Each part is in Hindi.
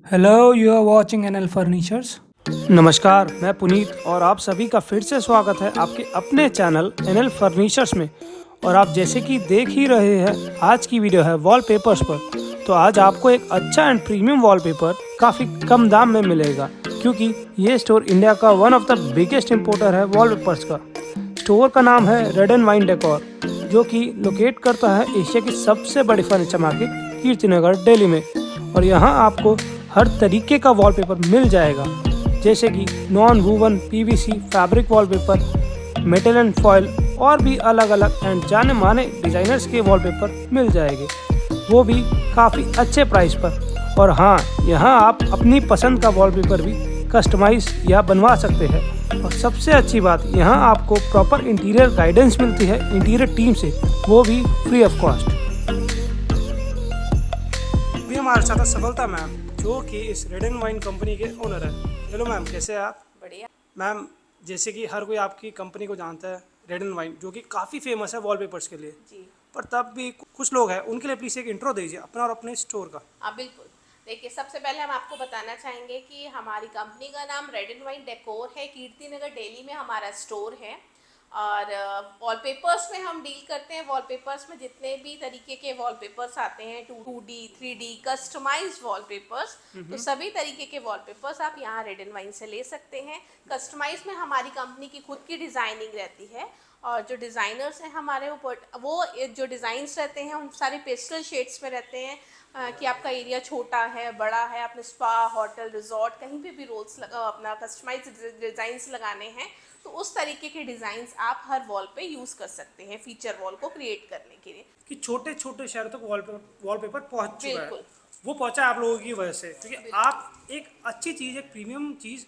Hello, you are watching NL furnitures. नमस्कार, मैं पुनीत और आप सभी का फिर से स्वागत है आपके अपने चैनल एनएल फर्नीचर्स में। और आप जैसे कि देख ही रहे हैं, आज की वीडियो है वॉलपेपर्स पर। तो आज आपको एक अच्छा एंड प्रीमियम वॉलपेपर काफ़ी कम दाम में मिलेगा, क्योंकि ये स्टोर इंडिया का one of the biggest importer है वॉलपेपर्स का। स्टोर का नाम है रेड एंड वाइन डेकोर, जो कि लोकेट करता है एशिया की सबसे बड़ी फर्नीचर मार्केट कीर्तिनगर, दिल्ली में। और यहाँ आपको हर तरीके का वॉलपेपर मिल जाएगा, जैसे कि non woven, PVC, fabric wallpaper, metal and foil और भी अलग अलग एंड जाने माने डिज़ाइनर्स के वॉलपेपर मिल जाएंगे, वो भी काफ़ी अच्छे प्राइस पर। और हाँ, यहाँ आप अपनी पसंद का वॉलपेपर भी कस्टमाइज या बनवा सकते हैं। और सबसे अच्छी बात, यहाँ आपको प्रॉपर इंटीरियर गाइडेंस मिलती है इंटीरियर टीम से, वो भी फ्री ऑफ कॉस्ट। भी हमारे साथ सफलता मैम, जो कि इस रेड एंड वाइन कंपनी के ओनर है। हेलो मैम, कैसे हैं आप? बढ़िया। मैम, जैसे कि हर कोई आपकी कंपनी को जानता है, रेड एंड वाइन, जो कि काफ़ी फेमस है वॉलपेपर्स के लिए। जी। पर तब भी कुछ लोग हैं, उनके लिए प्लीज़ एक इंट्रो दीजिए अपना और अपने स्टोर का। हाँ, बिल्कुल। देखिए, सबसे पहले हम आपको बताना चाहेंगे कि हमारी कंपनी का नाम रेड एंड वाइन डेकोर है। कीर्तिनगर दिल्ली में हमारा स्टोर है। और वॉलपेपर्स में हम डील करते हैं। वॉलपेपर्स में जितने भी तरीके के वॉलपेपर्स आते हैं, 2D 3D कस्टमाइज्ड वॉलपेपर्स, तो सभी तरीके के वॉलपेपर्स आप यहाँ रेड एंड वाइन से ले सकते हैं। कस्टमाइज में हमारी कंपनी की खुद की डिज़ाइनिंग रहती है, और जो डिज़ाइनर्स हैं हमारे ऊपर, वो जो डिज़ाइंस रहते हैं उन सारे पेस्टल शेड्स में रहते हैं। कि आपका एरिया छोटा है, बड़ा है, आपने स्पा, होटल, रिजॉर्ट, कहीं पे भी रोल्स अपना कस्टमाइज डिज़ाइंस लगाने हैं, तो उस तरीके के डिज़ाइंस आप हर वॉल पे यूज़ कर सकते हैं फीचर वॉल को क्रिएट करने के लिए। कि छोटे छोटे शहरों तक वॉलपेपर पहुंच चुका है। बिल्कुल। वो पहुंचा है आप लोगों की वजह से, क्योंकि बिल्कुल। आप एक अच्छी चीज़, एक प्रीमियम चीज़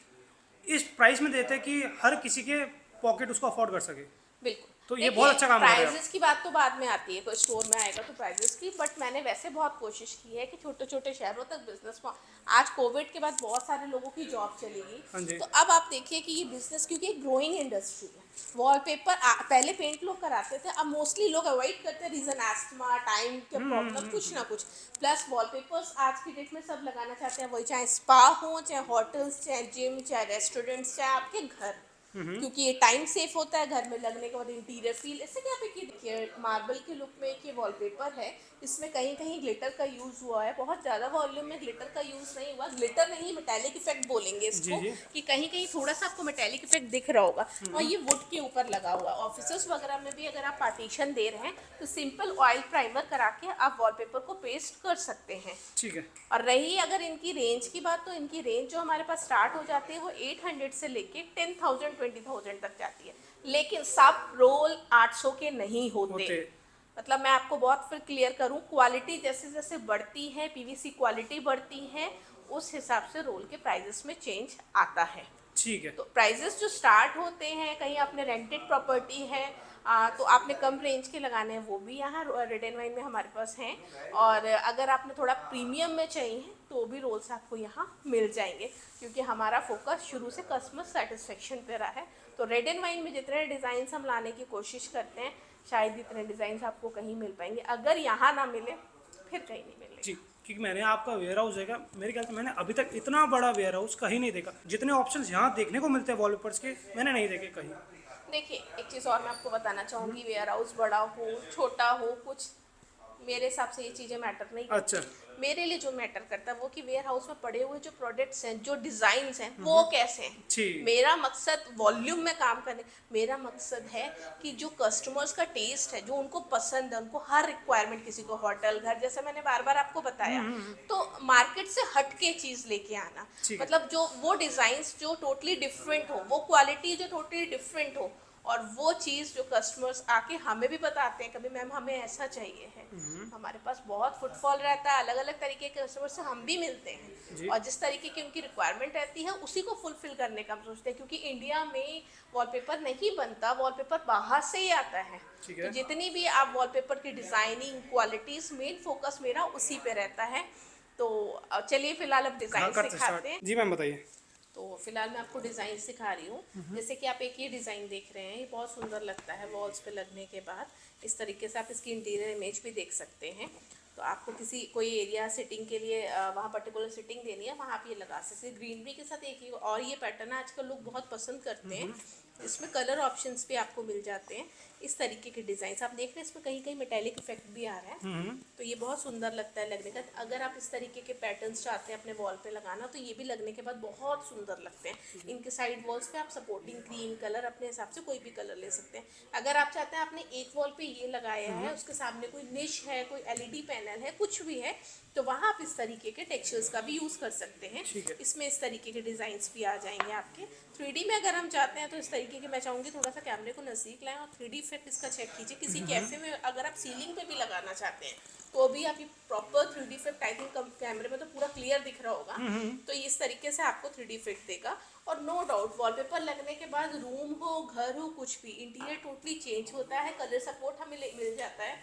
इस प्राइस में देते हैं कि हर किसी के पॉकेट उसको अफोर्ड कर सके। बिल्कुल। तो ये देखिए, बहुत अच्छा काम कर रहे हैं आप। प्राइजेस की बात तो बाद में आती है, कोई स्टोर में आएगा तो प्राइजेस की, बट मैंने वैसे बहुत कोशिश की है कि छोटे छोटे शहरों तक बिजनेस में। आज कोविड के बाद बहुत सारे लोगों की जॉब चली हाँ गई, जी। तो अब आप देखिए कि ये बिजनेस, क्योंकि एक ग्रोइंग इंडस्ट्री है। वॉलपेपर पहले पेंट लोग कराते थे, अब मोस्टली लोग अवॉइड करते हैं, रीजन एस्थमा, टाइम के प्रॉब्लम, कुछ ना कुछ। प्लस वॉलपेपर्स आज की डेट में सब लगाना चाहते हैं, वही चाहे स्पा हो, चाहे होटल्स, चाहे जिम, चाहे रेस्टोरेंट्स, चाहे आपके घर, क्योंकि ये टाइम सेफ होता है घर में लगने के बाद। इंटीरियर फील इससे क्या पे, देखिए मार्बल के लुक में एक ये वॉलपेपर है, इसमें कहीं कहीं ग्लिटर का यूज़ हुआ है, बहुत ज़्यादा वॉल्यूम में ग्लिटर का यूज़ नहीं हुआ। ग्लिटर नहीं, मेटेलिक इफेक्ट बोलेंगे जी इसको, जी। कि कहीं कहीं थोड़ा सा आपको मेटेलिक इफेक्ट दिख रहा होगा। और ये वुड के ऊपर लगा हुआ है। ऑफिस वगैरह में भी अगर आप पार्टीशन दे रहे हैं तो सिंपल ऑयल प्राइमर करा के आप वॉलपेपर को पेस्ट कर सकते हैं। ठीक है। और रही अगर इनकी रेंज की बात, तो इनकी रेंज जो हमारे पास स्टार्ट हो जाती है वो 800 से लेके 10,000 20,000 तक जाती है। लेकिन सब रोल 800 के नहीं होते। मतलब मैं आपको बहुत फिर क्लियर करूं, क्वालिटी जैसे जैसे बढ़ती है, पीवीसी क्वालिटी बढ़ती है, उस हिसाब से रोल के प्राइजेस में चेंज आता है। ठीक है। तो प्राइजेस जो स्टार्ट होते हैं, कहीं आपने रेंटेड प्रॉपर्टी है तो आपने कम रेंज के लगाने हैं, वो भी यहाँ रेड एंड वाइन में हमारे पास हैं। और अगर आपने थोड़ा प्रीमियम में चाहिए तो भी रोल्स आपको यहाँ मिल जाएंगे, क्योंकि हमारा फोकस शुरू से कस्टमर सेटिस्फेक्शन पे रहा है। तो रेड एंड वाइन में जितने डिज़ाइंस हम लाने की कोशिश करते हैं, शायद इतने डिज़ाइंस आपको कहीं मिल पाएंगे। अगर यहाँ ना मिले फिर कहीं नहीं मिलेगा। जी, क्योंकि मैंने आपका वेयर हाउस देखा, मेरे ख्याल से मैंने अभी तक इतना बड़ा वेयर हाउस कहीं नहीं देखा। जितने ऑप्शंस यहाँ देखने को मिलते हैं वॉलपेपर्स के, मैंने नहीं देखे कहीं। देखिए, एक चीज़ और मैं आपको बताना चाहूँगी, वेयर हाउस बड़ा हो छोटा हो, कुछ मेरे हिसाब से ये चीज़ें मैटर नहीं करती। अच्छा। मेरे लिए जो मैटर करता है वो कि वेयर हाउस में पड़े हुए जो प्रोडक्ट्स हैं, जो डिज़ाइंस हैं, वो कैसे हैं। ठीक। मेरा मकसद वॉल्यूम में काम करने, मेरा मकसद है कि जो कस्टमर्स का टेस्ट है, जो उनको पसंद है, उनको हर रिक्वायरमेंट, किसी को होटल, घर, जैसे मैंने बार बार आपको बताया, तो मार्केट से हट के चीज़ लेके आना। ठीक है। मतलब जो वो डिज़ाइंस जो टोटली डिफरेंट हो, वो क्वालिटी जो टोटली डिफरेंट हो, और वो चीज़ जो कस्टमर्स आके हमें भी बताते हैं कभी, मैम हमें ऐसा चाहिए है। हमारे पास बहुत फुटफॉल रहता है, अलग अलग तरीके के कस्टमर से हम भी मिलते जी। हैं, और जिस तरीके की उनकी रिक्वायरमेंट रहती है उसी को फुलफिल करने का हम सोचते हैं, क्योंकि इंडिया में वॉलपेपर नहीं बनता, वॉलपेपर बाहर से ही आता है। ठीक तो है। जितनी भी आप वॉलपेपर की डिज़ाइनिंग क्वालिटीज़, मेन फोकस मेरा उसी पे रहता है। तो चलिए फिलहाल अब हाँ, डिज़ाइन करते सिखाते हैं। स्टार्ट। जी मैम, बताइए। तो फिलहाल मैं आपको डिज़ाइन सिखा रही हूँ। जैसे कि आप एक ये डिज़ाइन देख रहे हैं, ये बहुत सुंदर लगता है वॉल्स पे लगने के बाद। इस तरीके से आप इसकी इंटीरियर इमेज भी देख सकते हैं। तो आपको किसी कोई एरिया सिटिंग के लिए वहाँ पर्टिकुलर सिटिंग देनी है, वहाँ आप ये लगा सकते हैं। ग्रीनरी के साथ एक ही और ये पैटर्न आजकल लोग बहुत पसंद करते हैं। इसमें कलर ऑप्शंस भी आपको मिल जाते हैं। इस तरीके के डिज़ाइन आप देख रहे हैं, इसमें कहीं कहीं मेटेलिक इफेक्ट भी आ रहा है, तो ये बहुत सुंदर लगता है लगने का। अगर आप इस तरीके के पैटर्न्स चाहते हैं अपने वॉल पे लगाना, तो ये भी लगने के बाद बहुत सुंदर लगते हैं। इनके साइड वॉल्स पे आप सपोर्टिंग क्रीम कलर अपने हिसाब से कोई भी कलर ले सकते हैं। अगर आप चाहते हैं आपने एक वॉल पे ये लगाया है, उसके सामने कोई निश है, कोई एलईडी पैनल है, कुछ भी है, तो वहाँ आप इस तरीके के टेक्सचर्स का भी यूज़ कर सकते हैं। इसमें इस तरीके के डिज़ाइंस भी आ जाएंगे आपके। 3D में अगर हम चाहते हैं तो इस तरीके के, मैं चाहूँगी थोड़ा सा कैमरे को नज़दीक लाएं और 3D इफेक्ट इसका चेक कीजिए। किसी कैफे में अगर आप सीलिंग पे भी लगाना चाहते हैं तो भी आप ये proper 3D effect, I think कैमरे में तो पूरा क्लियर दिख रहा होगा, तो ये इस तरीके से आपको 3D इफेक्ट देगा। और नो डाउट वॉलपेपर लगने के बाद रूम हो, घर हो, कुछ भी इंटीरियर टोटली चेंज होता है। कलर सपोर्ट हमें मिल जाता है।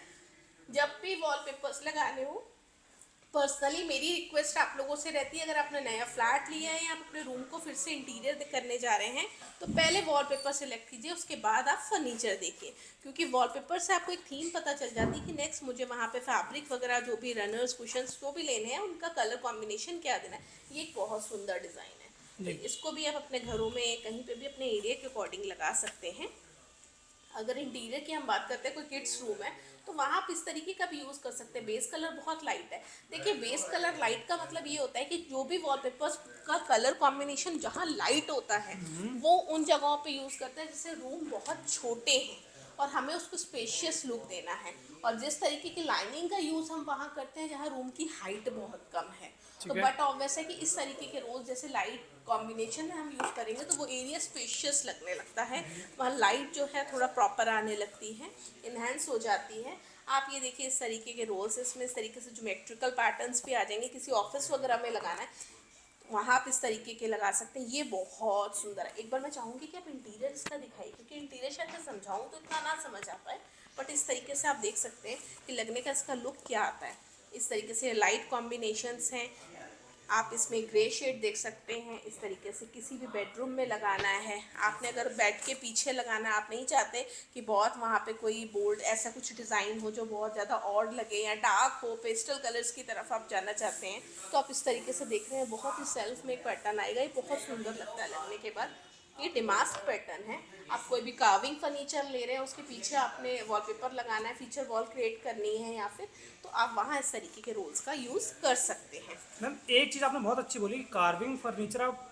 जब भी वॉलपेपर्स लगाने हो, पर्सनली मेरी रिक्वेस्ट आप लोगों से रहती है, अगर आपने नया फ्लैट लिया है या आप अपने रूम को फिर से इंटीरियर करने जा रहे हैं, तो पहले वॉलपेपर सेलेक्ट कीजिए, उसके बाद आप फर्नीचर देखिए। क्योंकि वॉलपेपर से आपको एक थीम पता चल जाती है कि नेक्स्ट मुझे वहाँ पे फैब्रिक वगैरह जो भी रनर्स कुशन्स जो भी लेने हैं उनका कलर कॉम्बिनेशन क्या देना है। ये एक बहुत सुंदर डिज़ाइन है, तो इसको भी आप अपने घरों में कहीं पर भी अपने एरिया के अकॉर्डिंग लगा सकते हैं। अगर इंटीरियर की हम बात करते हैं, कोई किड्स रूम है, तो वहाँ आप इस तरीके का भी यूज़ कर सकते हैं। बेस कलर बहुत लाइट है। देखिए बेस कलर लाइट का मतलब ये होता है कि जो भी वॉलपेपर्स का कलर कॉम्बिनेशन जहाँ लाइट होता है वो उन जगहों पे यूज़ करते हैं जैसे रूम बहुत छोटे हैं और हमें उसको स्पेशियस लुक देना है। और जिस तरीके की लाइनिंग का यूज़ हम वहाँ करते हैं जहाँ रूम की हाइट बहुत कम है, तो बट ऑब्वियस है कि इस तरीके के रोज जैसे लाइट कॉम्बिनेशन में हम यूज़ करेंगे तो वो एरिया स्पेशियस लगने लगता है, वहाँ लाइट जो है थोड़ा प्रॉपर आने लगती है, इन्हेंस हो जाती है। आप ये देखिए इस तरीके के रोल्स, इसमें इस तरीके से ज्योमेट्रिकल पैटर्न्स भी आ जाएंगे। किसी ऑफिस वगैरह में लगाना है वहाँ आप इस तरीके के लगा सकते हैं। ये बहुत सुंदर है। एक बार मैं चाहूँगी कि आप इंटीरियर इसका दिखाइए, क्योंकि इंटीरियर शायद मैं समझाऊँ तो इतना ना समझ आ पाए, बट इस तरीके से आप देख सकते हैं कि लगने का इसका लुक क्या आता है। इस तरीके से लाइट कॉम्बिनेशंस हैं। आप इसमें ग्रे शेड देख सकते हैं। इस तरीके से किसी भी बेडरूम में लगाना है, आपने अगर बेड के पीछे लगाना है, आप नहीं चाहते कि बहुत वहाँ पे कोई बोल्ड ऐसा कुछ डिज़ाइन हो जो बहुत ज़्यादा ऑड लगे या डार्क हो, पेस्टल कलर्स की तरफ आप जाना चाहते हैं, तो आप इस तरीके से देख रहे हैं बहुत ही सेल्फ में एक पैटर्न आएगा। ये बहुत सुंदर लगता है लगने के बाद। ये डिमास्क पैटर्न है। आप कोई भी कार्विंग फर्नीचर ले रहे हैं, उसके पीछे आपने वॉलपेपर लगाना है, फीचर वॉल क्रिएट करनी है या फिर, तो आप वहाँ इस तरीके के रोल्स का यूज़ कर सकते हैं। मैम एक चीज़ आपने बहुत अच्छी बोली, कार्विंग फर्नीचर आप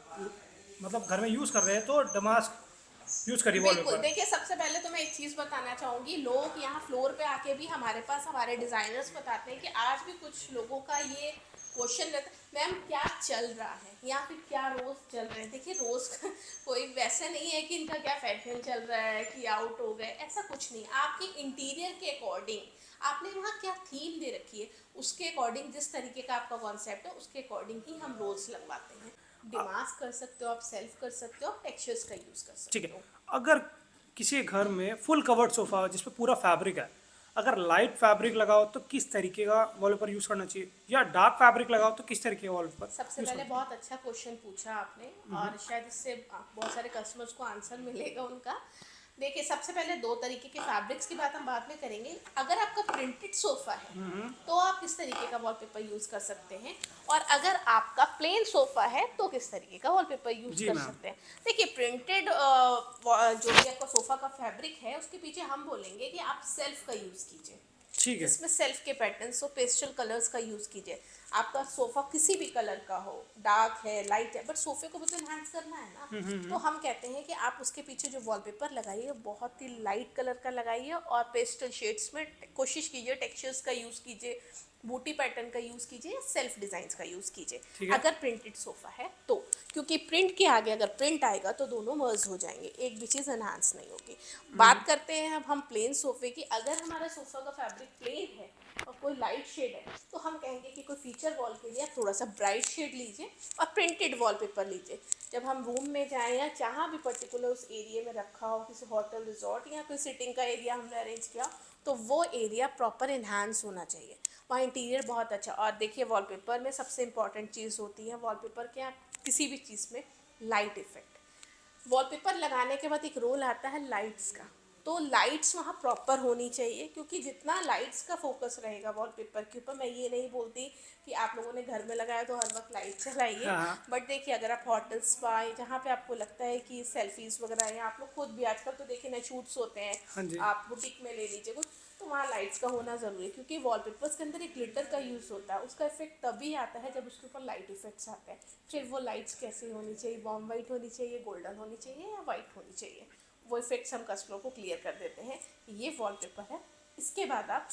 मतलब घर में यूज़ कर रहे हैं तो डमास्क यूज़ करिए बिल्कुल। वॉलपेपर। देखिए सबसे पहले तो मैं एक चीज़ बताना चाहूँगी, लोग यहाँ फ्लोर पे आके भी हमारे पास हमारे डिज़ाइनर्स बताते हैं कि आज भी कुछ लोगों का ये क्वेश्चन रहता है, मैम क्या चल रहा है या फिर क्या रोज़ चल रहे हैं। देखिए रोज़ कोई वैसे नहीं है कि इनका क्या फैशन चल रहा है कि आउट हो गए, ऐसा कुछ नहीं। आपके इंटीरियर के अकॉर्डिंग आपने वहाँ क्या थीम दे रखी है, उसके अकॉर्डिंग जिस तरीके का आपका कॉन्सेप्ट है उसके अकॉर्डिंग ही हम रोल्स लगवाते हैं। डिमास्क कर सकते हो आप, सेल्फ कर सकते हो, आप टेक्सचर्स का यूज़ कर सकते ठीक हो। है, अगर किसी घर में फुल कवर्ड सोफा हो जिसपे पूरा फैब्रिक है, अगर लाइट फैब्रिक लगाओ तो किस तरीके का वॉलपेपर यूज़ करना चाहिए, या डार्क फैब्रिक लगाओ तो किस तरीके का वॉलपेपर सबसे यूज़ पहले करना बहुत अच्छा क्वेश्चन पूछा आपने और शायद इससे बहुत सारे कस्टमर्स को आंसर मिलेगा उनका। देखिए सबसे पहले दो तरीके के फैब्रिक्स की बात हम बाद में करेंगे। अगर आपका प्रिंटेड सोफ़ा है तो आप किस तरीके का वॉलपेपर यूज़ कर सकते हैं, और अगर आपका प्लेन सोफ़ा है तो किस तरीके का वॉलपेपर यूज़ जी कर मैम। सकते हैं। देखिए प्रिंटेड जो भी आपका सोफ़ा का फैब्रिक है उसके पीछे हम बोलेंगे कि आप सेल्फ का यूज़ कीजिए, ठीक है। जिसमें सेल्फ के पैटर्न्स हो, पेस्टल कलर्स का यूज़ कीजिए। आपका सोफ़ा किसी भी कलर का हो, डार्क है लाइट है, बट सोफ़े को भी तो इन्हांस करना है ना, तो हम कहते हैं कि आप उसके पीछे जो वॉलपेपर लगाइए बहुत ही लाइट कलर का लगाइए और पेस्टल शेड्स में कोशिश कीजिए, टेक्सचर्स का यूज़ कीजिए, बूटी पैटर्न का यूज़ कीजिए, सेल्फ डिज़ाइंस का यूज़ कीजिए ठीक है। अगर प्रिंटेड सोफ़ा है तो। क्योंकि प्रिंट के आगे अगर प्रिंट आएगा तो दोनों मर्ज हो जाएंगे, एक भी चीज़ एनहांस नहीं होगी। बात करते हैं अब हम प्लेन सोफ़े की। अगर हमारा सोफ़ा का फैब्रिक प्लेन है और कोई लाइट शेड है तो हम कहेंगे कि कोई फीचर वॉल के लिए आप थोड़ा सा ब्राइट शेड लीजिए और प्रिंटेड वॉलपेपर लीजिए। जब हम रूम में जाएं या जहाँ भी पर्टिकुलर उस एरिया में रखा हो, किसी होटल रिजॉर्ट या कोई सिटिंग का एरिया हमने अरेंज किया, तो वो एरिया प्रॉपर इन्हांस होना चाहिए, वहाँ इंटीरियर बहुत अच्छा। और देखिए वॉलपेपर में सबसे इंपॉर्टेंट चीज़ होती है वॉलपेपर के, आप किसी भी चीज़ में लाइट इफेक्ट। वॉलपेपर लगाने के बाद एक रोल आता है लाइट्स का, तो लाइट्स वहाँ प्रॉपर होनी चाहिए, क्योंकि जितना लाइट्स का फोकस रहेगा वॉलपेपर के ऊपर, मैं ये नहीं बोलती कि आप लोगों ने घर में लगाया तो हर वक्त लाइट चलाइए, हाँ बट देखिए अगर आप होटल स्पा जहाँ पे आपको लगता है कि सेल्फीज वगैरह या आप लोग खुद भी आजकल तो देखिए ना शूट्स होते हैं, हाँ जी। आप बुटीक में ले लीजिए कुछ, तो वहाँ लाइट्स का होना ज़रूरी है, क्योंकि वॉलपेपर्स के अंदर एक ग्लिटर का यूज़ होता है, उसका इफेक्ट तभी आता है जब उसके ऊपर लाइट इफेक्ट्स आते हैं। फिर वो लाइट्स कैसे होनी चाहिए, बॉम वाइट होनी चाहिए, गोल्डन होनी चाहिए या वाइट होनी चाहिए, वो इफेक्ट्स हम कस्टमर को क्लियर कर देते हैं। ये वॉलपेपर है। इसके बाद आप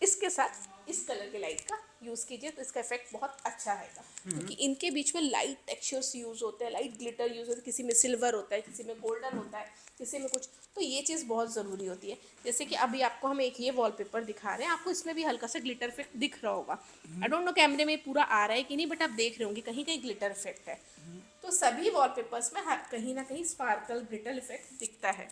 इसके साथ इस कलर के लाइट का यूज़ कीजिए तो इसका इफेक्ट बहुत अच्छा आएगा, क्योंकि इनके बीच में लाइट टेक्सचर्स यूज़ होते हैं, लाइट ग्लिटर यूज़ होता है, किसी में सिल्वर होता है, किसी में गोल्डन होता है, किसी में कुछ, तो ये चीज़ बहुत ज़रूरी होती है। जैसे कि अभी आपको हम एक ये वॉलपेपर दिखा रहे हैं, आपको इसमें भी हल्का सा ग्लिटर इफेक्ट दिख रहा होगा। आई डोंट नो कैमरे में पूरा आ रहा है कि नहीं, बट आप देख रहे होंगे कहीं कहीं ग्लिटर इफेक्ट है। तो सभी वॉलपेपर्स में कहीं ना कहीं स्पार्कल ग्लिटर इफेक्ट दिखता है।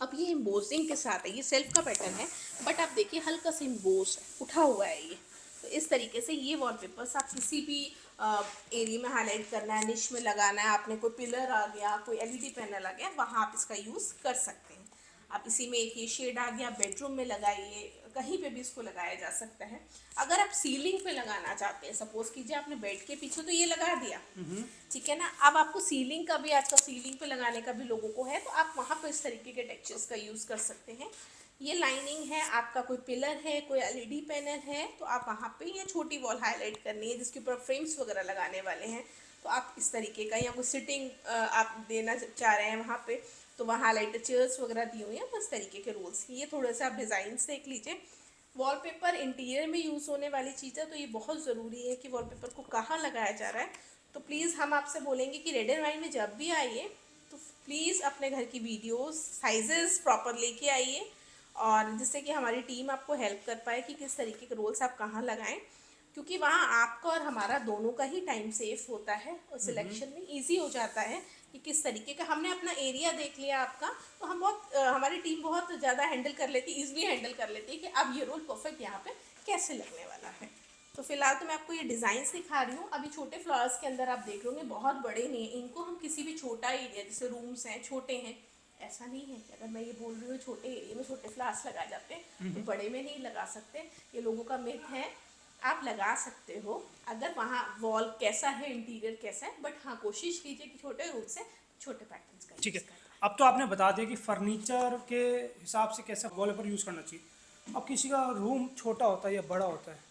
अब ये एम्बोसिंग के साथ है, ये सेल्फ का पैटर्न है, बट आप देखिए हल्का सा एम्बोस है, उठा हुआ है ये। तो इस तरीके से ये वॉलपेपर्स आप किसी भी एरिया में हाईलाइट करना है, निश में लगाना है, आपने कोई पिलर आ गया, कोई एलईडी पैनल आ गया, वहाँ आप इसका यूज़ कर सकते हैं। आप इसी में एक ये शेड आ गया, बेडरूम में लगाइए, कहीं पे भी इसको लगाया जा सकता है। अगर आप सीलिंग पे लगाना चाहते हैं, सपोज कीजिए आपने बेड के पीछे तो ये लगा दिया, ठीक है ना, अब आपको सीलिंग का भी, आजकल सीलिंग पे लगाने का भी लोगों को है, तो आप वहाँ पे इस तरीके के टेक्सचर्स का यूज़ कर सकते हैं। ये लाइनिंग है, आपका कोई पिलर है, कोई एलईडी पैनल है, तो आप वहाँ पे ये छोटी वॉल हाईलाइट करनी है जिसके ऊपर फ्रेम्स वगैरह लगाने वाले हैं, तो आप इस तरीके का, या कोई सिटिंग आप देना चाह रहे हैं वहाँ पे, तो वहाँ हाईलाइटर चेयर्स वगैरह दी हुई हैं, तो इस तरीके के रूल्स। ये थोड़े से आप डिज़ाइंस देख लीजिए। वॉलपेपर इंटीरियर में यूज़ होने वाली चीज़ है, तो ये बहुत ज़रूरी है कि वॉलपेपर को कहाँ लगाया जा रहा है। तो प्लीज़ हम आपसे बोलेंगे कि रेड एंड वाइन में जब भी आइए तो प्लीज़ अपने घर की वीडियोस साइजेस प्रॉपर लेके आइए, और जिससे कि हमारी टीम आपको हेल्प कर पाए कि किस तरीके के रोल्स आप कहाँ लगाएं, क्योंकि वहाँ आपका और हमारा दोनों का ही टाइम सेव होता है और सिलेक्शन में इजी हो जाता है कि किस तरीके का। हमने अपना एरिया देख लिया आपका, तो हम बहुत हमारी टीम बहुत ज़्यादा हैंडल कर लेती, ईजिली हैंडल कर लेती है कि अब ये रोल परफेक्ट यहाँ पे कैसे लगने वाला है। तो फिलहाल तो मैं आपको ये डिज़ाइंस दिखा रही हूँ। अभी छोटे फ्लावर्स के अंदर आप देख रहे होंगे बहुत बड़े नहीं हैं, इनको हम किसी भी छोटा एरिया, जैसे रूम्स हैं छोटे हैं, ऐसा नहीं है कि अगर मैं ये बोल रही हूँ छोटे एरिया में छोटे फ्लावर्स लगाए जाते हैं तो बड़े में नहीं लगा सकते, ये लोगों का मिथ है। आप लगा सकते हो अगर वहाँ वॉल कैसा है, इंटीरियर कैसा है, बट हाँ कोशिश कीजिए कि छोटे रूम से छोटे पैटर्न्स का ठीक है। यूज़ करें। अब तो आपने बता दिया कि फर्नीचर के हिसाब से कैसा वॉलपेपर यूज़ करना चाहिए। अब किसी का रूम छोटा होता है या बड़ा होता है,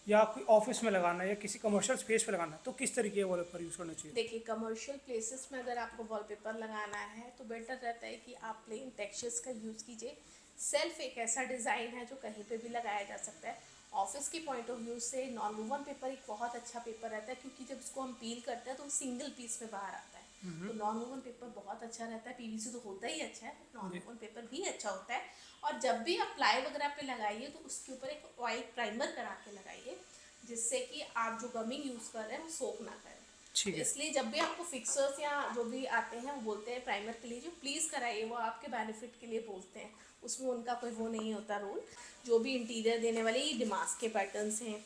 या कोई ऑफिस में लगाना है या किसी कमर्शियल स्पेस पे लगाना है, तो किस तरीके का वॉलपेपर यूज़ करना चाहिए? देखिए कमर्शियल प्लेसेस में अगर आपको वॉलपेपर लगाना है तो बेटर रहता है कि आप प्लेन टेक्सचर्स का यूज़ कीजिए। सेल्फ एक ऐसा डिज़ाइन है जो कहीं पे भी लगाया जा सकता है। ऑफिस के पॉइंट ऑफ व्यू से नॉन वूवन पेपर एक बहुत अच्छा पेपर रहता है, क्योंकि जब इसको हम पील करते हैं तो सिंगल पीस में बाहर आता है, तो नॉन वूवन पेपर बहुत अच्छा रहता है। पीवीसी तो होता ही अच्छा है, नॉन वूवन पेपर भी अच्छा होता है। और जब भी आप प्लाई वगैरह पे लगाइए तो उसके ऊपर एक ऑयल प्राइमर करा के लगाइए, जिससे कि आप जो गमिंग यूज़ कर रहे हैं वो सोक ना करें। ठीक तो है। इसलिए जब भी आपको फिक्सर्स या जो भी आते हैं वो बोलते हैं प्राइमर के लिए जो प्लीज़ कराइए, वो आपके बेनिफिट के लिए बोलते हैं, उसमें उनका कोई वो नहीं होता रूल। जो भी इंटीरियर देने वाले ये डिमास्क के पैटर्न्स हैं,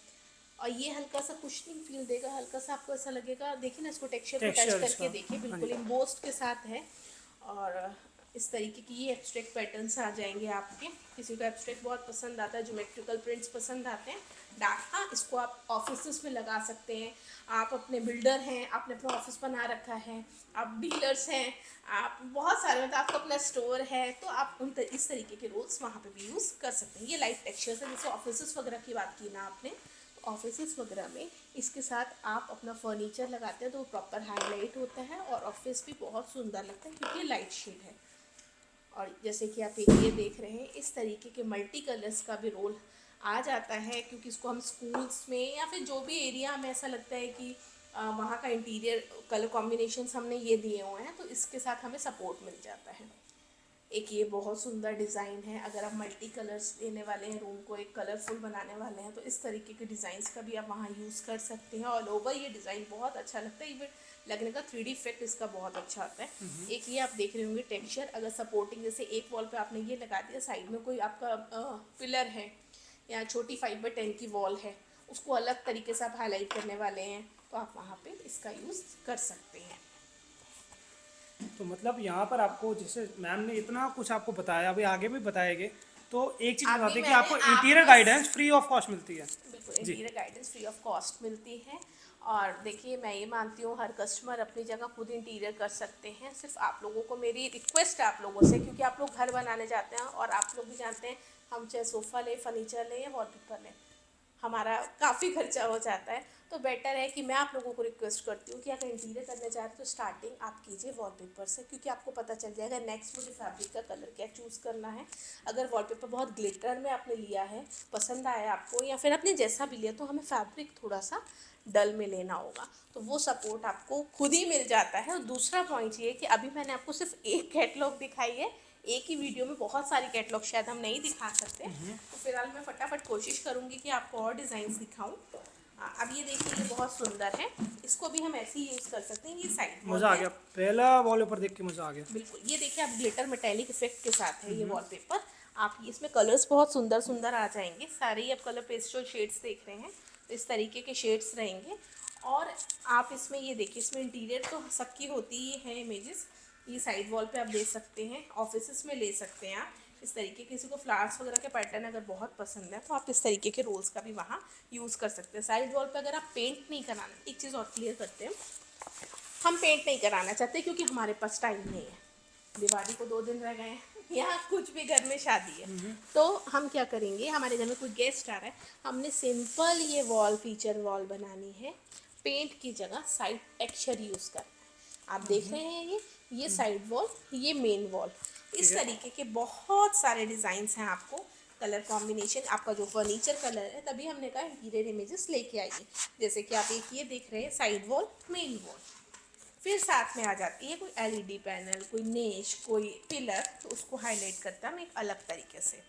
और ये हल्का सा कुशनिंग फील देगा, हल्का सा आपको ऐसा लगेगा, देखिए ना इसको टेक्सचर को टच टेक्सचर करके इसका। देखिए, हाँ बिल्कुल जी। इम्बोस्ड के साथ है। और इस तरीके की ये एब्स्ट्रैक्ट पैटर्न्स आ जाएंगे आपके। किसी को एब्स्ट्रैक्ट बहुत पसंद आता है, ज्योमेट्रिकल प्रिंट्स पसंद आते हैं, डाटा इसको आप ऑफिस में लगा सकते हैं। आप अपने बिल्डर हैं, आपने अपना ऑफिस बना रखा है, आप डीलर्स हैं, आप बहुत सारे, मतलब आपका अपना स्टोर है, तो आप इस तरीके के रोल्स वहाँ पे भी यूज़ कर सकते हैं। ये लाइट टेक्सचर्स है, जैसे ऑफिस वगैरह की बात की ना आपने, ऑफिस वगैरह में इसके साथ आप अपना फर्नीचर लगाते हैं तो वो प्रॉपर हाईलाइट होता है और ऑफिस भी बहुत सुंदर लगता है, क्योंकि ये लाइट शेड है। और जैसे कि आप ये देख रहे हैं, इस तरीके के मल्टी कलर्स का भी रोल आ जाता है, क्योंकि इसको हम स्कूल्स में या फिर जो भी एरिया हमें ऐसा लगता है कि वहाँ का इंटीरियर कलर कॉम्बिनेशंस हमने ये दिए हुए हैं, तो इसके साथ हमें सपोर्ट मिल जाता है। एक ये बहुत सुंदर डिज़ाइन है, अगर आप मल्टी कलर्स देने वाले हैं, रूम को एक कलरफुल बनाने वाले हैं, तो इस तरीके के डिज़ाइंस का भी आप वहाँ यूज़ कर सकते हैं। ऑल ओवर ये डिज़ाइन बहुत अच्छा लगता है, इवन लगने का 3D इफेक्ट इसका बहुत अच्छा आता है। एक ये आप देख रहे होंगे टेक्सचर, अगर सपोर्टिंग, जैसे एक वॉल पे आपने ये लगा दिया, साइड में कोई आपका पिलर है या छोटी 5x10 की वॉल है, उसको अलग तरीके से आप हाईलाइट करने वाले हैं, तो आप वहाँ पे इसका यूज़ कर सकते हैं। तो मतलब यहाँ पर आपको जैसे मैम ने इतना कुछ आपको बताया, अभी आगे भी बताएंगे, तो एक चीज़ अभी बताते हैं कि मैंने आपको आपको interior guidance free of cost मिलती है। बिल्कुल जी। Interior guidance free of cost मिलती है। और देखिए मैं ये मानती हूँ हर कस्टमर अपनी जगह खुद इंटीरियर कर सकते हैं। सिर्फ आप लोगों को मेरी रिक्वेस्ट है आप लोगों से, क्योंकि आप लोग घर बनाने जाते हैं और आप लोग भी जानते हैं हम चाहे सोफ़ा लें, फर्नीचर लें या वॉलपेपर लें, हमारा काफ़ी खर्चा हो जाता है। तो बेटर है कि मैं आप लोगों को रिक्वेस्ट करती हूँ कि अगर इंटीरियर करने जा रहे हैं तो स्टार्टिंग आप कीजिए वॉलपेपर से, क्योंकि आपको पता चल जाएगा नेक्स्ट मुझे फैब्रिक का कलर क्या चूज़ करना है। अगर वॉलपेपर बहुत ग्लिटर में आपने लिया है, पसंद आया आपको, या फिर आपने जैसा भी लिया, तो हमें फैब्रिक थोड़ा सा डल में लेना होगा, तो वो सपोर्ट आपको खुद ही मिल जाता है। और दूसरा पॉइंट ये है कि अभी मैंने आपको सिर्फ एक कैटलॉग दिखाई है, एक ही वीडियो में बहुत सारी कैटलॉग शायद हम नहीं दिखा सकते, तो फिलहाल मैं फटाफट कोशिश करूँगी कि आपको और डिज़ाइंस दिखाऊँ। अब ये देखिए ये बहुत सुंदर है, इसको भी हम ऐसे ही यूज़ कर सकते हैं। ये साइड वॉल मज़ा आ है, गया, पहला वॉलपेपर देख के मज़ा आ गया। बिल्कुल। ये देखिए आप ग्लिटर मेटेलिक इफेक्ट के साथ है ये वॉलपेपर। आप इसमें कलर्स बहुत सुंदर सुंदर आ जाएंगे, सारे ही आप कलर पेस्टल शेड्स देख रहे हैं, तो इस तरीके के शेड्स रहेंगे। और आप इसमें ये देखिए, इसमें इंटीरियर तो सबकी होती ही है इमेजेस, ये साइड वॉल पे आप दे सकते हैं, ऑफिसेस में ले सकते हैं आप इस तरीके। किसी को फ्लावर्स वगैरह के पैटर्न अगर बहुत पसंद है तो आप इस तरीके के रोल्स का भी वहाँ यूज़ कर सकते हैं। साइड वॉल पे अगर आप पेंट नहीं कराना, एक चीज़ और क्लियर करते हैं, हम पेंट नहीं कराना चाहते क्योंकि हमारे पास टाइम नहीं है, दिवाली को 2 दिन रह गए हैं, यहाँ कुछ भी घर में शादी है, तो हम क्या करेंगे, हमारे घर में कोई गेस्ट आ रहा है, हमने सिंपल ये वॉल फीचर वॉल बनानी है, पेंट की जगह साइड टेक्सचर यूज़ करना है। आप देख रहे हैं ये साइड वॉल, ये मेन वॉल, इस तरीके के बहुत सारे डिज़ाइंस हैं। आपको कलर कॉम्बिनेशन, आपका जो फर्नीचर कलर है, तभी हमने कहा इंटीरियर इमेजेस लेके आइए। जैसे कि आप एक ये देख रहे हैं साइड वॉल, मेन वॉल, फिर साथ में आ जाती है कोई एलईडी पैनल, कोई नेश, कोई पिलर, तो उसको हाईलाइट करता है हम एक अलग तरीके से,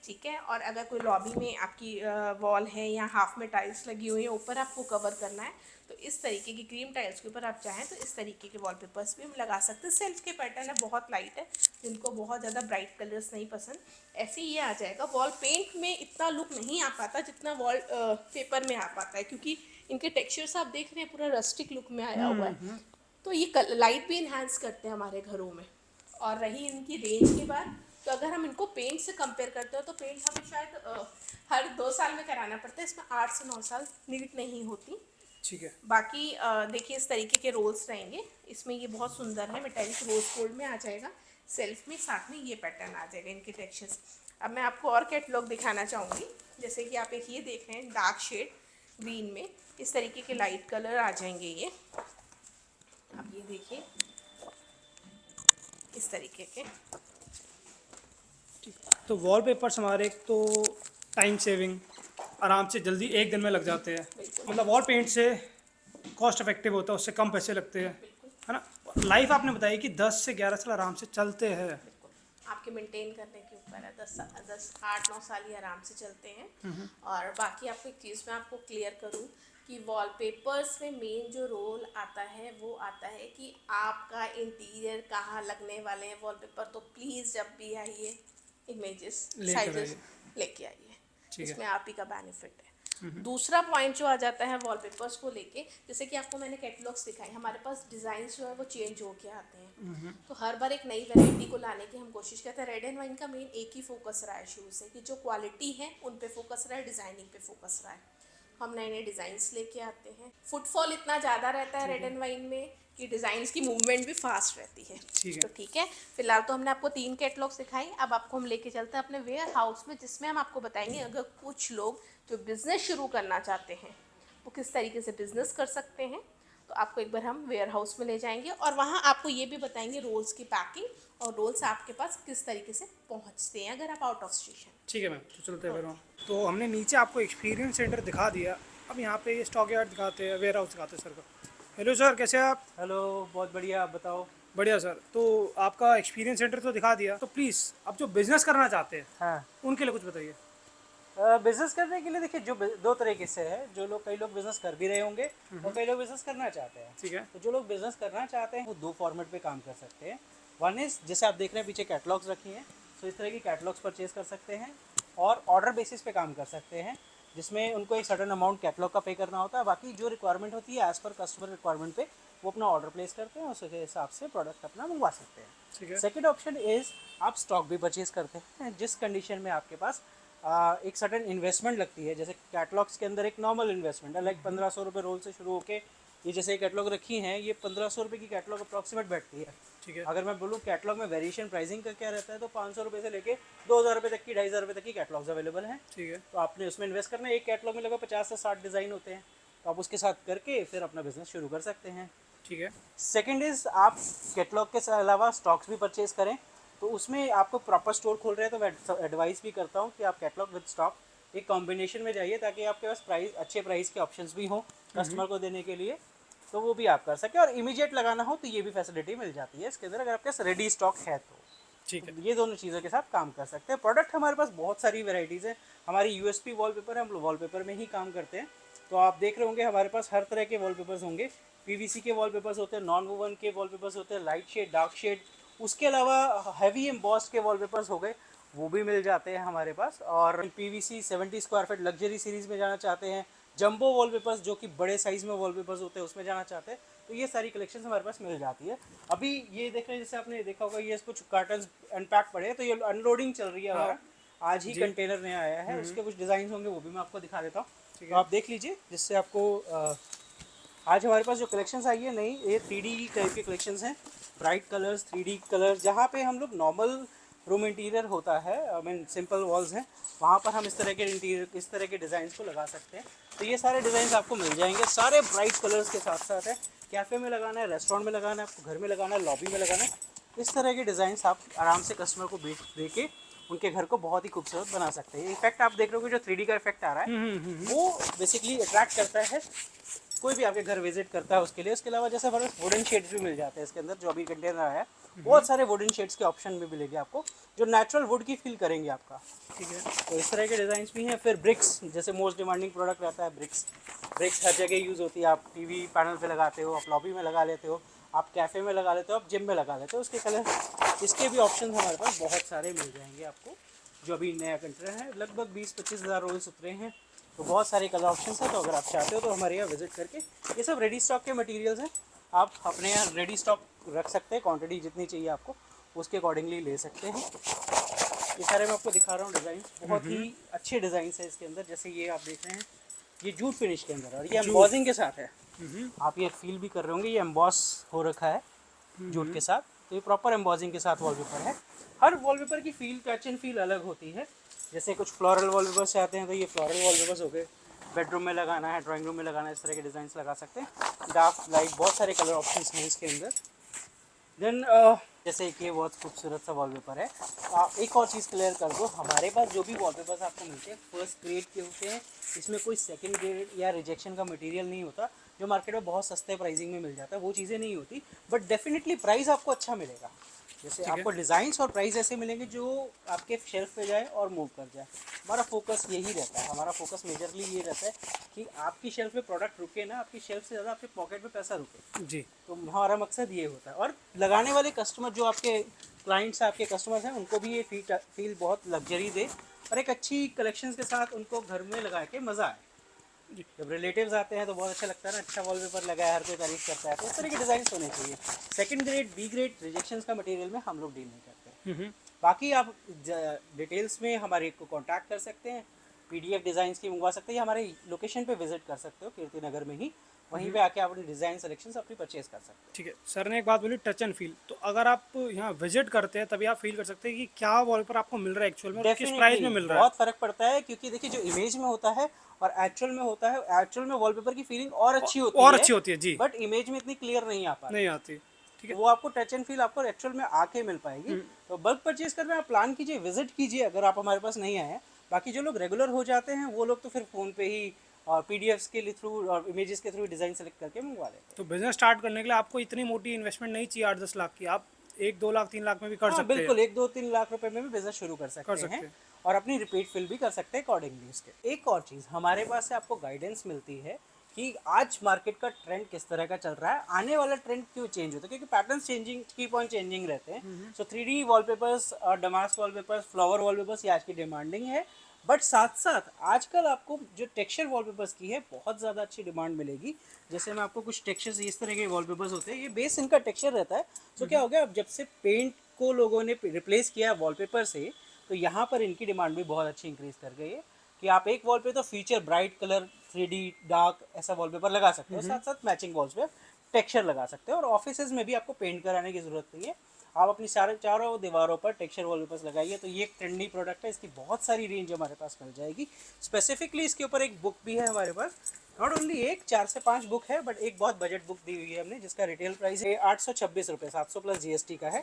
ठीक है। और अगर कोई लॉबी में आपकी वॉल है या हाफ में टाइल्स लगी हुई है, ऊपर आपको कवर करना है, तो इस तरीके की क्रीम टाइल्स के ऊपर आप चाहें तो इस तरीके के वॉलपेपर्स भी हम लगा सकते हैं। सेल्फ के पैटर्न है, बहुत लाइट है, जिनको बहुत ज़्यादा ब्राइट कलर्स नहीं पसंद, ऐसे ही ये आ जाएगा। वॉल पेंट में इतना लुक नहीं आ पाता जितना वॉल पेपर में आ पाता है, क्योंकि इनके टेक्सचर्स आप देख रहे हैं पूरा रस्टिक लुक में आया हुआ है, तो ये लाइट भी इन्हांस करते हैं हमारे घरों में। और रही इनकी रेंज की बात, तो अगर हम इनको पेंट से कंपेयर करते हो तो पेंट हमें शायद हर 2 साल में कराना पड़ता है, इसमें 8 से 9 साल नीट नहीं होती। ठीक है। बाकी देखिए इस तरीके के रोल्स रहेंगे, इसमें ये बहुत सुंदर है, मेटेलिक रोज गोल्ड में आ जाएगा, सेल्फ में साथ में ये पैटर्न आ जाएगा, इनके टेक्सचर्स। अब मैं आपको और कैटलॉग दिखाना चाहूँगी, जैसे कि आप एक ये देख रहे हैं डार्क शेड ग्रीन में, इस तरीके के लाइट कलर आ जाएंगे ये। अब ये देखिए इस तरीके के, तो वॉलपेपर्स हमारे एक तो टाइम सेविंग, आराम से जल्दी एक दिन में लग जाते हैं, बिल्कुल मतलब वॉल पेंट से कॉस्ट इफेक्टिव होता है, उससे कम पैसे लगते हैं, बिल्कुल है ना। लाइफ आपने बताई कि 10 से 11 साल आराम से चलते हैं। बिल्कुल, आपके मेंटेन करने के ऊपर है, 8-9 साल ही आराम से चलते हैं। और बाकी आपको एक चीज़ मैं आपको क्लियर करूँ कि वॉलपेपर्स में मेन जो रोल आता है वो आता है कि आपका इंटीरियर कहाँ लगने वाले हैं वॉलपेपर, तो प्लीज़ जब भी आइए इमेजेस लेकर साइजेस आइए। लेके आइए, ठीक है। इसमें आप ही का बेनिफिट है। दूसरा पॉइंट जो आ जाता है वॉलपेपर्स को लेके, जैसे कि आपको मैंने कैटलॉग्स दिखाए, हमारे पास डिज़ाइन जो है वो चेंज होके आते हैं, तो हर बार एक नई वैरायटी को लाने की हम कोशिश करते हैं। रेड एंड वाइन का मेन एक ही फोकस रहा है शुरू से कि जो क्वालिटी है उन पे फोकस रहा है, डिज़ाइनिंग पे फोकस रहा है। हम नए नए डिज़ाइंस लेके आते हैं, फुटफॉल इतना ज़्यादा रहता है रेड एंड वाइन में कि डिज़ाइंस की मूवमेंट भी फास्ट रहती है। ठीक है। तो ठीक है, फिलहाल तो हमने आपको 3 कैटलॉग्स दिखाई, अब आपको हम लेके चलते हैं अपने वेयर हाउस में, जिसमें हम आपको बताएंगे अगर कुछ लोग जो बिज़नेस शुरू करना चाहते हैं वो किस तरीके से बिज़नेस कर सकते हैं। तो आपको एक बार हम वेयर हाउस में ले जाएंगे और वहाँ आपको ये भी बताएंगे रोल्स की पैकिंग और रोल्स आपके पास किस तरीके से पहुँचते हैं अगर आप आउट ऑफ स्टेशन। ठीक है मैम, तो चलते हैं फिर वहाँ। तो हमने नीचे आपको एक्सपीरियंस सेंटर दिखा दिया, अब यहाँ पे ये स्टॉक यार्ड दिखाते हैं, वेयर हाउस दिखाते हैं सर को। हेलो सर, कैसे हैं आप? हेलो, बहुत बढ़िया। आप बताओ। बढ़िया सर। तो आपका एक्सपीरियंस सेंटर तो दिखा दिया, तो प्लीज़ अब जो बिज़नेस करना चाहते हैं हाँ, उनके लिए कुछ बताइए। बिजनेस करने के लिए देखिए जो दो तरीके से है, जो लोग कई लोग बिजनेस कर भी रहे होंगे और कई लोग बिजनेस करना चाहते हैं। ठीक है। तो जो लोग बिजनेस करना चाहते हैं वो 2 फॉर्मेट पे काम कर सकते हैं। वन इज जैसे आप देख रहे हैं पीछे कैटलॉग्स रखी हैं, तो इस तरह की कैटलॉग्स परचेज कर सकते हैं और ऑर्डर बेसिस पे काम कर सकते हैं। जिसमें उनको एक सर्टेन अमाउंट कैटलॉग का पे करना होता है, बाकी जो रिक्वायरमेंट होती है एज़ पर कस्टमर रिक्वायरमेंट पे वो अपना ऑर्डर प्लेस करते हैं, उसके हिसाब से प्रोडक्ट अपना मंगवा सकते हैं। ठीक है। सेकेंड ऑप्शन इज़ आप स्टॉक भी परचेज करते हैं, जिस कंडीशन में आपके पास एक सर्टेन इन्वेस्टमेंट लगती है। जैसे कैटलॉग्स के अंदर एक नॉर्मल इन्वेस्टमेंट है, लाइक 1500 रुपये रोल से शुरू होकर ये जैसे कैटलॉग रखी हैं, ये 1500 रुपये की कैटलॉग अप्रॉक्सीमेट बैठती है। ठीक है। अगर मैं बोलूँ कैटलॉग में वेरिएशन प्राइसिंग का क्या रहता है, तो 500 रुपये से लेके 2000 रुपये तक की, 2500 रुपये तक की कैटलॉग्स अवेलेबल हैं। ठीक है। तो आपने उसमें इन्वेस्ट करना है। एक कैटलॉग में लगभग 50 से 60 डिज़ाइन होते हैं, तो आप उसके साथ करके फिर अपना बिजनेस शुरू कर सकते हैं। ठीक है। सेकेंड इज़ आप कैटलॉग के अलावा स्टॉक्स भी परचेज करें, तो उसमें आपको प्रॉपर स्टोर खोल रहे हैं तो मैं एडवाइस भी करता हूँ कि आप कैटलॉग विद स्टॉक एक कॉम्बिनेशन में जाइए, ताकि आपके पास प्राइस अच्छे प्राइस के ऑप्शंस भी हों कस्टमर को देने के लिए, तो वो भी आप कर सकें। और इमीडिएट लगाना हो तो ये भी फैसिलिटी मिल जाती है इसके अंदर, अगर आपके पास रेडी स्टॉक है तो। ठीक है। ये दोनों चीज़ों के साथ काम कर सकते हैं। प्रोडक्ट हमारे पास बहुत सारी वेराइटीज़ हैं। हमारी यूएसपी वॉलपेपर है, हम लोग वॉलपेपर में ही काम करते हैं, तो आप देख रहे होंगे हमारे पास हर तरह के वॉलपेपर्स होंगे। पीवीसी के वॉलपेपर्स होते हैं, नॉन वोवन के वॉलपेपर्स होते हैं, लाइट शेड, डार्क शेड, उसके अलावा हैवी एम्बॉस्ड के वॉलपेपर्स हो गए, वो भी मिल जाते हैं हमारे पास। और PVC 70 square feet luxury series में जाना चाहते हैं, जंबो वॉलपेपर्स जो कि बड़े साइज़ में वॉलपेपर्स होते हैं उसमें जाना चाहते हैं, तो ये सारी कलेक्शन हमारे पास मिल जाती है। अभी ये देख रहे हैं, जैसे आपने देखा होगा ये कुछ कार्टन अनपैक पड़े हैं, तो ये अनलोडिंग चल रही है हमारा। आज ही कंटेनर नया आया है, उसके कुछ डिज़ाइन होंगे वो भी मैं आपको दिखा देता हूँ, तो आप देख लीजिए, जिससे आपको आज हमारे पास जो कलेक्शंस आई है नई, ये 3D टाइप के कलेक्शंस हैं, ब्राइट कलर्स, 3D कलर्स। जहाँ पे हम लोग नॉर्मल रूम इंटीरियर होता है, आई मीन सिंपल वॉल्स हैं, वहाँ पर हम इस तरह के इंटीरियर, इस तरह के डिज़ाइन को लगा सकते हैं। तो ये सारे डिज़ाइन आपको मिल जाएंगे, सारे ब्राइट कलर्स के साथ साथ है। कैफ़े में लगाना है, रेस्टोरेंट में लगाना है, आपको घर में लगाना है, लॉबी में लगाना है, इस तरह के डिज़ाइंस आप आराम से कस्टमर को दे के उनके घर को बहुत ही खूबसूरत बना सकते हैं। इफेक्ट आप देख रहे हो, जो 3D का इफेक्ट आ रहा है वो बेसिकली अट्रैक्ट करता है कोई भी आपके घर विजिट करता है उसके लिए। उसके अलावा जैसे हमारे पास वुडन शेड्स भी मिल जाते हैं इसके अंदर, जो अभी कंटेनर आया है, बहुत सारे वुडन शेड्स के ऑप्शन भी मिलेंगे आपको, जो नेचुरल वुड की फील करेंगे आपका। ठीक है, तो इस तरह के डिज़ाइंस भी हैं। फिर ब्रिक्स, जैसे मोस्ट डिमांडिंग प्रोडक्ट रहता है ब्रिक्स। ब्रिक्स हर जगह यूज़ होती है, आप टीवी पैनल पे लगाते हो, आप लॉबी में लगा लेते हो, आप कैफ़े में लगा लेते हो, आप जिम में लगा लेते हो। उसके कलर, इसके भी ऑप्शन हमारे पास बहुत सारे मिल जाएंगे आपको। जो अभी नया कंटेनर है, लगभग 20-25 हज़ार रोल्स उतरे हैं, तो बहुत सारे कलर ऑप्शन हैं। तो अगर आप चाहते हो तो हमारे यहाँ विजिट करके, ये सब रेडी स्टॉक के मटेरियल्स हैं, आप अपने यहाँ रेडी स्टॉक रख सकते हैं, क्वांटिटी जितनी चाहिए आपको उसके अकॉर्डिंगली ले सकते हैं। ये सारे मैं आपको दिखा रहा हूँ डिज़ाइन, बहुत ही अच्छे डिज़ाइन है इसके अंदर। जैसे ये आप देख रहे हैं, ये जूट फिनिश के अंदर, और ये एम्बॉसिंग के साथ है। आप ये फील भी कर रहे होंगे, ये एम्बॉस हो रखा है जूट के साथ, तो ये प्रॉपर एम्बॉसिंग के साथ वॉलपेपर है। हर वॉलपेपर की फील, टच एंड फील अलग होती है। जैसे कुछ फ्लोरल वॉलपेपर्स आते हैं, तो ये फ्लोरल वॉलपेपर्स हो गए, बेडरूम में लगाना है, ड्राइंग रूम में लगाना है, इस तरह के डिज़ाइन लगा सकते हैं। डार्क लाइट, बहुत सारे कलर ऑप्शंस हैं इसके अंदर। देन जैसे एक ये बहुत खूबसूरत सा वॉलपेपर है। एक और चीज़ क्लियर कर दो, हमारे पास जो भी वॉलपेपर्स आपको मिलते हैं फर्स्ट ग्रेड के होते हैं, इसमें कोई सेकंड ग्रेड या रिजेक्शन का मटेरियल नहीं होता, जो मार्केट में बहुत सस्ते प्राइसिंग में मिल जाता है, वो चीज़ें नहीं होती। बट डेफिनेटली प्राइस आपको अच्छा मिलेगा। जैसे आपको डिज़ाइंस और प्राइस ऐसे मिलेंगे जो आपके शेल्फ पे जाए और मूव कर जाए। हमारा फोकस यही रहता है, हमारा फोकस मेजरली ये रहता है कि आपकी शेल्फ पे प्रोडक्ट रुके ना, आपकी शेल्फ से ज़्यादा आपके पॉकेट में पैसा रुके जी। तो हमारा मकसद ये होता है। और लगाने वाले कस्टमर, जो आपके क्लाइंट्स, आपके कस्टमर्स हैं, उनको भी ये फील बहुत लग्जरी दे, और एक अच्छी कलेक्शंस के साथ उनको घर में लगा के मज़ा आए। जब रिलेटिव्स आते हैं तो बहुत अच्छा लगता है ना, अच्छा वॉलपेपर लगा है, हर कोई तारीफ करता है, तो इस तरह के डिज़ाइन होने चाहिए। Second grade, B grade, rejections का मटेरियल में हम लोग डील नहीं करते। बाकी आप डिटेल्स में हमारे को कांटेक्ट कर सकते हैं, PDF डिज़ाइंस की मंगवा सकते हैं, या हमारे लोकेशन पे विजिट कर सकते हो कीर्ति नगर में ही, वहीं पे आके आप अपने डिज़ाइन सेलेक्शंस अपनी परचेज कर सकते हैं। ठीक है, सर ने एक बात बोली टच एंड फील, तो अगर आप यहाँ विजिट करते हैं तभी आप फील कर सकते हैं कि क्या वॉलपेपर आपको मिल रहा है एक्चुअल में और किस प्राइस में मिल रहा है। बहुत फ़र्क पड़ता है, क्योंकि देखिए जो इमेज में होता है और एक्चुअल में होता है, एक्चुअल में वॉलपेपर की फीलिंग और अच्छी होती है जी, बट इमेज में इतनी क्लियर नहीं आ पाती, नहीं आती। ठीक है, वो आपको टच एंड फील आपको एक्चुअल में आके मिल पाएगी। तो बल्क परचेज करना आप प्लान कीजिए, विजिट कीजिए अगर आप हमारे पास नहीं आए हैं। बाकी जो लोग रेगुलर हो जाते हैं वो लोग तो फिर फ़ोन पे ही और PDFs के थ्रू और इमेजेस के थ्रू डिज़ाइन सेलेक्ट करके मंगवा लेते हैं। तो बिजनेस स्टार्ट करने के लिए आपको इतनी मोटी इन्वेस्टमेंट नहीं चाहिए 8-10 लाख की, आप 1-2 लाख 3 लाख में भी कर सकते हैं। बिल्कुल 1-2-3 लाख रुपए में भी बिजनेस शुरू कर सकते हैं और अपनी रिपीट फिल भी कर सकते हैं अकॉर्डिंगली उसके। एक और चीज़ हमारे पास से आपको गाइडेंस मिलती है कि आज मार्केट का ट्रेंड किस तरह का चल रहा है, आने वाला ट्रेंड क्यों चेंज होता है, क्योंकि patterns changing, keep on changing रहते हैं। So 3D wallpapers, damask wallpapers, flower wallpapers, ये आज की डिमांडिंग है। बट साथ साथ आजकल आपको जो टेक्सचर वॉलपेपर्स की है बहुत ज़्यादा अच्छी डिमांड मिलेगी। जैसे मैं आपको कुछ टेक्सचर्स, इस तरह के वॉलपेपर्स होते हैं, ये बेस इनका टेक्सचर रहता है। तो क्या हो गया, अब जब से पेंट को लोगों ने रिप्लेस किया वॉलपेपर से, तो यहाँ पर इनकी डिमांड भी बहुत अच्छी इंक्रीज कर गई है कि आप एक वॉल पे तो feature bright colour 3D dark ऐसा वॉलपेपर लगा सकते हो, साथ साथ मैचिंग वॉल्स पे टेक्सचर लगा सकते हो। और ऑफिसेज में भी आपको पेंट कराने की ज़रूरत नहीं है, आप अपनी चारों दीवारों पर टेक्सचर वॉलपेपर्स लगाइए। तो ये एक ट्रेंडी प्रोडक्ट है, इसकी बहुत सारी रेंज हमारे पास मिल जाएगी। स्पेसिफिकली इसके ऊपर एक बुक भी है हमारे पास, नॉट ओनली एक, 4 से 5 बुक है, बट एक बहुत बजट बुक दी हुई है हमने, जिसका रिटेल प्राइस है 826 रुपये, 700 प्लस GST का है।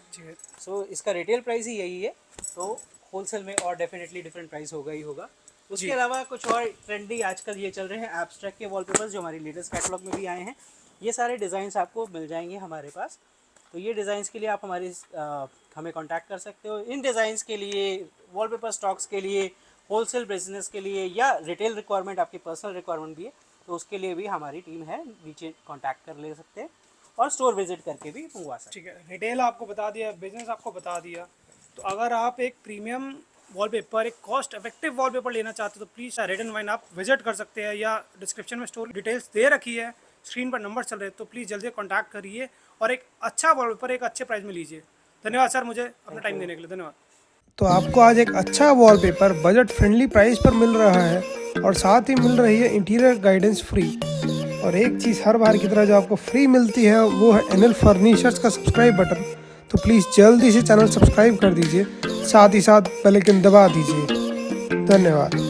सो इसका रिटेल प्राइस ही यही है, तो होलसेल में और डेफिनेटली डिफरेंट प्राइस होगा ही होगा। उसके अलावा कुछ और ट्रेंडी आजकल ये चल रहे हैं एब्स्ट्रैक्ट के वॉलपेपर्स, जो हमारी लेटेस्ट कैटलॉग में भी आए हैं। ये सारे डिज़ाइंस आपको मिल जाएंगे हमारे पास। तो ये डिज़ाइंस के लिए आप हमें कांटेक्ट कर सकते हो। इन डिज़ाइंस के लिए, वॉलपेपर स्टॉक्स के लिए, होलसेल बिजनेस के लिए, या रिटेल रिक्वायरमेंट आपकी पर्सनल रिक्वायरमेंट भी है, तो उसके लिए भी हमारी टीम है, नीचे कांटेक्ट कर ले सकते हैं और स्टोर विजिट करके भी मंगवा सकते हैं। ठीक है, रिटेल आपको बता दिया, बिजनेस आपको बता दिया। तो अगर आप एक प्रीमियम वॉलपेपर, एक कॉस्ट इफेक्टिव वॉलपेपर लेना चाहते हो तो प्लीज़ रेड एंड वाइन आप विजिट कर सकते हैं, या डिस्क्रिप्शन में स्टोर डिटेल्स दे रखी है, स्क्रीन पर नंबर चल रहे हैं, तो प्लीज़ जल्दी कॉन्टैक्ट करिए और एक अच्छा वॉलपेपर एक अच्छे प्राइस में लीजिए। धन्यवाद सर, मुझे अपना टाइम देने के लिए धन्यवाद। तो आपको आज एक अच्छा वॉलपेपर बजट फ्रेंडली प्राइस पर मिल रहा है और साथ ही मिल रही है इंटीरियर गाइडेंस फ्री। और एक चीज़ हर बार की तरह जो आपको फ्री मिलती है वो है एनएल फर्नीचर्स का सब्सक्राइब बटन। तो प्लीज़ जल्दी से चैनल सब्सक्राइब कर दीजिए, साथ ही साथ बेल आइकन दबा दीजिए। धन्यवाद।